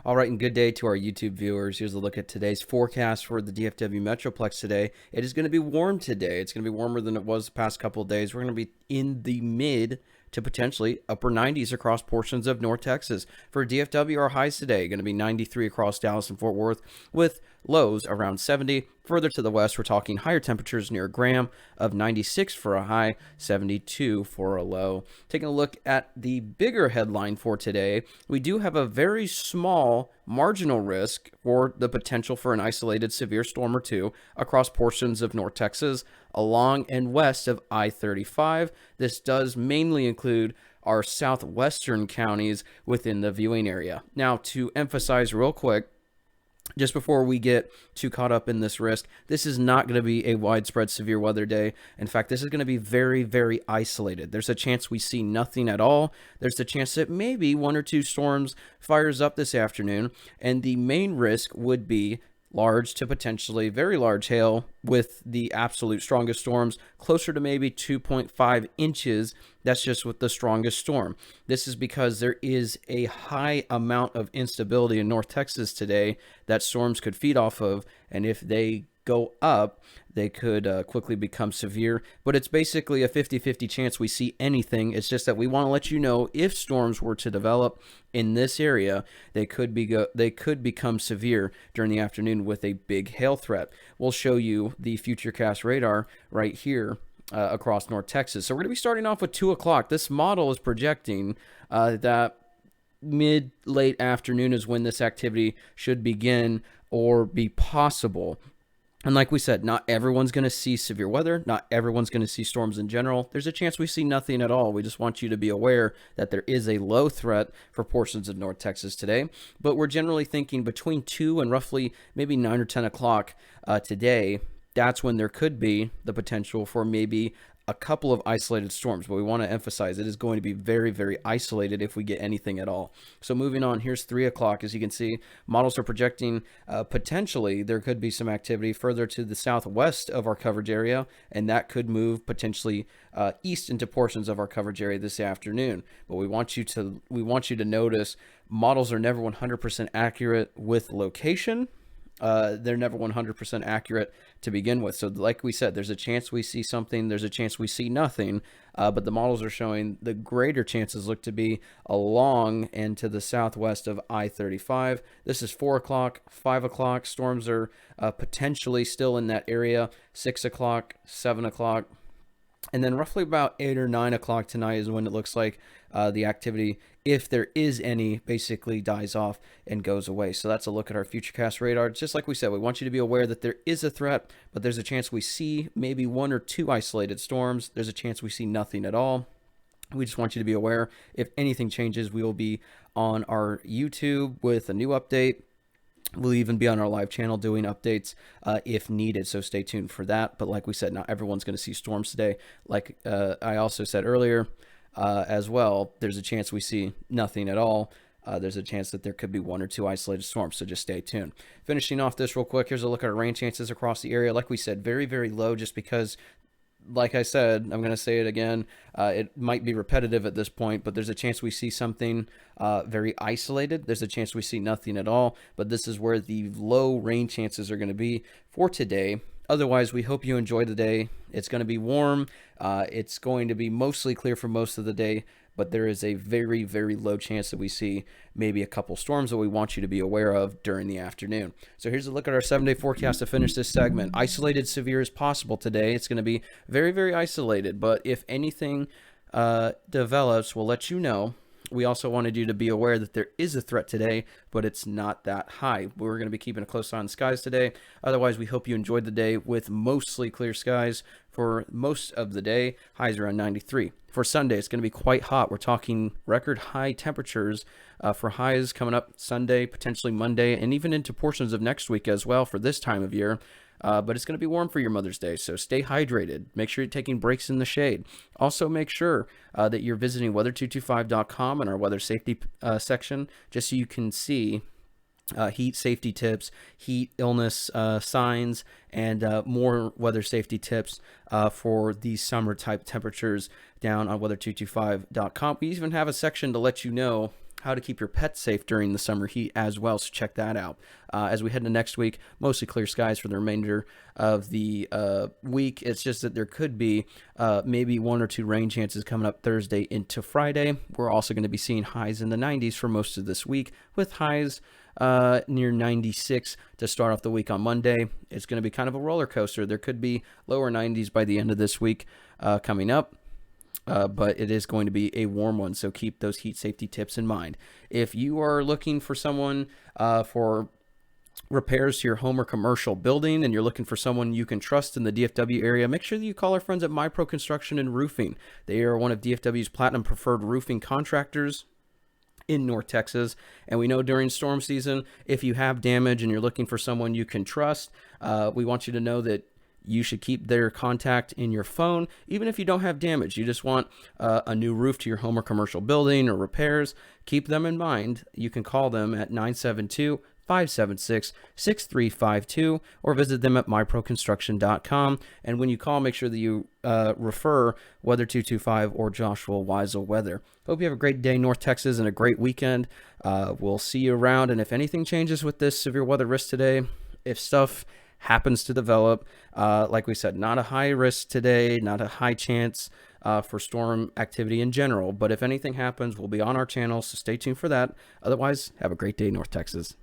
All right, and good day to our YouTube viewers. Here's a look at today's forecast for the DFW Metroplex today. It is going to be warm today. It's going to be warmer than it was the past couple of days. We're going to be in the mid to potentially upper 90s across portions of North Texas. For DFW, our highs today going to be 93 across Dallas and Fort Worth with lows around 70. Further to the west, we're talking higher temperatures near Graham of 96 for a high, 72 for a low. Taking a look at the bigger headline for today, we do have a very small marginal risk for the potential for an isolated severe storm or two across portions of North Texas along and west of I-35. This does mainly include our southwestern counties within the viewing area. Now, to emphasize real quick, just before we get too caught up in this risk, this is not going to be a widespread severe weather day. In fact, this is going to be very, very isolated. There's a chance we see nothing at all. There's a chance that maybe one or two storms fires up this afternoon, and the main risk would be large to potentially very large hail with the absolute strongest storms closer to maybe 2.5 inches. That's just with the strongest storm. This is because there is a high amount of instability in North Texas today that storms could feed off of, and if they go up, they could quickly become severe. But it's basically a 50-50 chance we see anything. It's just that we want to let you know if storms were to develop in this area, they could become severe during the afternoon with a big hail threat. We'll show you the Futurecast radar right here across North Texas. So we're going to be starting off with 2 o'clock. This model is projecting that mid-late afternoon is when this activity should begin or be possible. And like we said, not everyone's going to see severe weather. Not everyone's going to see storms in general. There's a chance we see nothing at all. We just want you to be aware that there is a low threat for portions of North Texas today. But we're generally thinking between 2 and roughly maybe 9 or 10 o'clock today. That's when there could be the potential for maybe a couple of isolated storms, but we want to emphasize it is going to be very, very isolated if we get anything at all. So moving on, here's 3 o'clock. As you can see, models are projecting potentially there could be some activity further to the southwest of our coverage area, and that could move potentially east into portions of our coverage area this afternoon. But we want you to notice models are never 100% accurate with location. They're never 100% accurate to begin with. So like we said, there's a chance we see something, there's a chance we see nothing, but the models are showing the greater chances look to be along and to the southwest of I-35. This is 4 o'clock, 5 o'clock. Storms are potentially still in that area, 6 o'clock, 7 o'clock. And then roughly about 8 or 9 o'clock tonight is when it looks like the activity, if there is any, basically dies off and goes away. So that's a look at our Futurecast radar. Just like we said, we want you to be aware that there is a threat, but there's a chance we see maybe 1 or 2 isolated storms. There's a chance we see nothing at all. We just want you to be aware. If anything changes, we will be on our YouTube with a new update. We'll even be on our live channel doing updates if needed, so stay tuned for that. But like we said, not everyone's going to see storms today. Like I also said earlier as well, there's a chance we see nothing at all. There's a chance that there could be 1 or 2 isolated storms, so just stay tuned. Finishing off this real quick, here's a look at our rain chances across the area. Like we said, very, very low just because, like I said, I'm going to say it again, it might be repetitive at this point, but there's a chance we see something very isolated. There's a chance we see nothing at all, but this is where the low rain chances are going to be for today. Otherwise, we hope you enjoy the day. It's going to be warm. It's going to be mostly clear for most of the day, but there is a very, very low chance that we see maybe a couple storms that we want you to be aware of during the afternoon. So here's a look at our 7-day forecast to finish this segment. Isolated severe is possible today. It's going to be very, very isolated, but if anything develops, we'll let you know. We also wanted you to be aware that there is a threat today, but it's not that high. We're going to be keeping a close eye on the skies today. Otherwise, we hope you enjoyed the day with mostly clear skies for most of the day. Highs around 93. For Sunday, it's going to be quite hot. We're talking record high temperatures for highs coming up Sunday, potentially Monday, and even into portions of next week as well for this time of year. But it's going to be warm for your Mother's Day, so stay hydrated. Make sure you're taking breaks in the shade. Also, make sure that you're visiting weather225.com in our weather safety section, just so you can see heat safety tips, heat illness signs, and more weather safety tips for these summer type temperatures down on weather225.com. We even have a section to let you know how to keep your pets safe during the summer heat as well. So check that out. As we head into next week, mostly clear skies for the remainder of the week. It's just that there could be maybe 1 or 2 rain chances coming up Thursday into Friday. We're also going to be seeing highs in the 90s for most of this week, with highs near 96 to start off the week on Monday. It's going to be kind of a roller coaster. There could be lower 90s by the end of this week coming up. But it is going to be a warm one, so keep those heat safety tips in mind. If you are looking for someone for repairs to your home or commercial building, and you're looking for someone you can trust in the DFW area, make sure that you call our friends at MyPro Construction and Roofing. They are one of DFW's platinum preferred roofing contractors in North Texas. And we know during storm season, if you have damage and you're looking for someone you can trust, we want you to know that you should keep their contact in your phone, even if you don't have damage. You just want a new roof to your home or commercial building or repairs. Keep them in mind. You can call them at 972-576-6352 or visit them at myproconstruction.com. And when you call, make sure that you refer Weather 225 or Joshua Wisel Weather. Hope you have a great day, North Texas, and a great weekend. We'll see you around. And if anything changes with this severe weather risk today, if stuff happens to develop, like we said, not a high risk today, not a high chance for storm activity in general, but if anything happens, we'll be on our channel, so stay tuned for that. Otherwise, have a great day, North Texas.